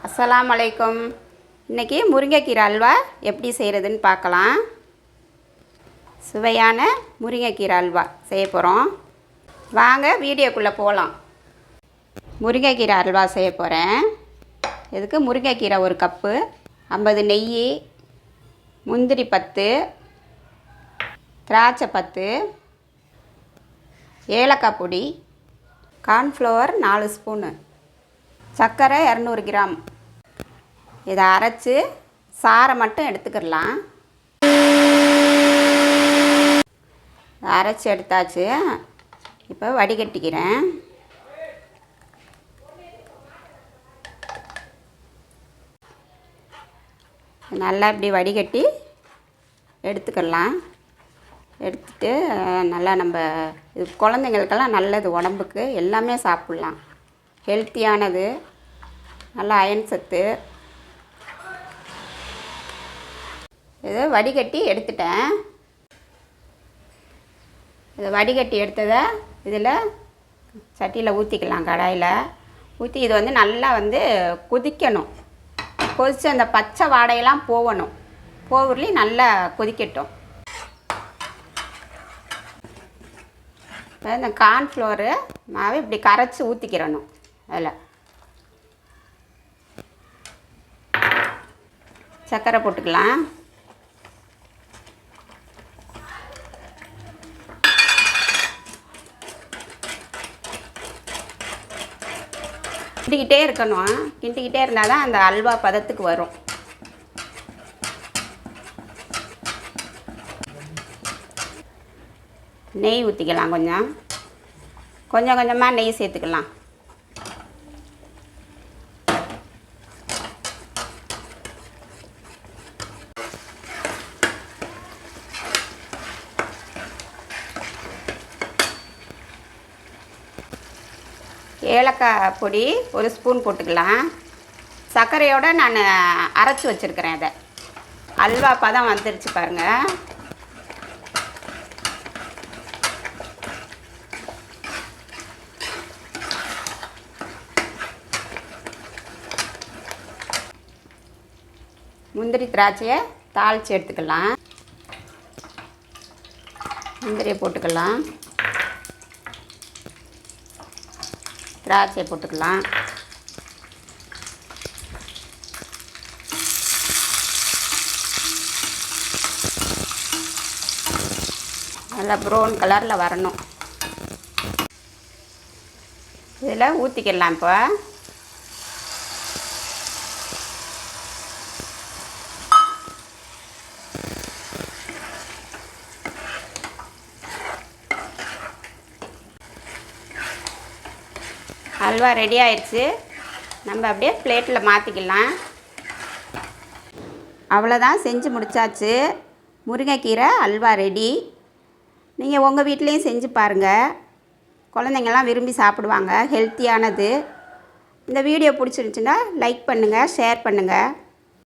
அஸ்ஸலாமு அலைக்கும். இன்றைக்கி முருங்கைக்கீரை அல்வா எப்படி செய்கிறதுன்னு பார்க்கலாம். சுவையான முருங்கைக்கீரை அல்வா செய்ய போகிறோம். வாங்க வீடியோக்குள்ளே போகலாம். முருங்கைக்கீரை அல்வா செய்ய போகிறேன். இதுக்கு முருங்கைக்கீரை 1 கப்பு, 50 நெய், முந்திரி 10, திராட்சை 10, ஏலக்காய் பொடி, கார்ன்ஃப்ளவர் 4 ஸ்பூனு, சர்க்கரை 200 கிராம். இதை அரைச்சி சாறை மட்டும் எடுத்துக்கிடலாம். அரைச்சி எடுத்தாச்சு. இப்போ வடிகட்டிக்கிறேன். நல்லா இப்படி வடிகட்டி எடுத்துக்கலாம். எடுத்துட்டு நல்லா நம்ம இது குழந்தைங்களுக்கெல்லாம் நல்லது, உடம்புக்கு எல்லாமே சாப்பிட்லாம், ஹெல்த்தியானது, நல்லா அயன் சத்து. இதை வடிகட்டி எடுத்துட்டேன். இதை வடிகட்டி எடுத்ததை இதில் சட்டியில் ஊற்றிக்கலாம். கடாயில் ஊற்றி இது வந்து நல்லா கொதிக்கணும். கொதித்து அந்த பச்சை வாடையெல்லாம் போகணும். போகலி நல்லா கொதிக்கட்டும். இந்த கார்ன்ஃப்ளவரு மாவு இப்படி கரைச்சி ஊற்றிக்கிறணும். அதில் சர்க்கரை போட்டுக்கலாம். கிண்டிக்கிட்டே இருக்கணும். கிண்டிக்கிட்டே இருந்தால் தான் அந்த அல்வா பதத்துக்கு வரும். நெய் ஊற்றிக்கலாம். கொஞ்சம் கொஞ்சமாக நெய் சேர்த்துக்கலாம். ஏலக்காய் பொடி 1 ஸ்பூன் போட்டுக்கலாம். சர்க்கரையோடு நான் அரைச்சி வச்சுருக்கிறேன். இதை அல்வா பதம் வந்துருச்சு பாருங்கள். முந்திரி திராட்சையை தாளித்து எடுத்துக்கலாம். முந்திரியை போட்டுக்கலாம். திராட்சையை போட்டுக்கலாம். நல்லா ப்ரௌன் கலரில் வரணும். இதில் ஊற்றிக்கலாம். இப்போ அல்வா ரெடி ஆயிடுச்சு. நம்ம அப்படியே பிளேட்டில் மாற்றிக்கலாம். அவ்வளோதான், செஞ்சு முடித்தாச்சு. முருங்கைக்கீரை அல்வா ரெடி. நீங்கள் உங்கள் வீட்லேயும் செஞ்சு பாருங்கள். குழந்தைங்கள்லாம் விரும்பி சாப்பிடுவாங்க, ஹெல்த்தியானது. இந்த வீடியோ பிடிச்சிருந்துச்சுன்னா லைக் பண்ணுங்கள், ஷேர் பண்ணுங்கள்.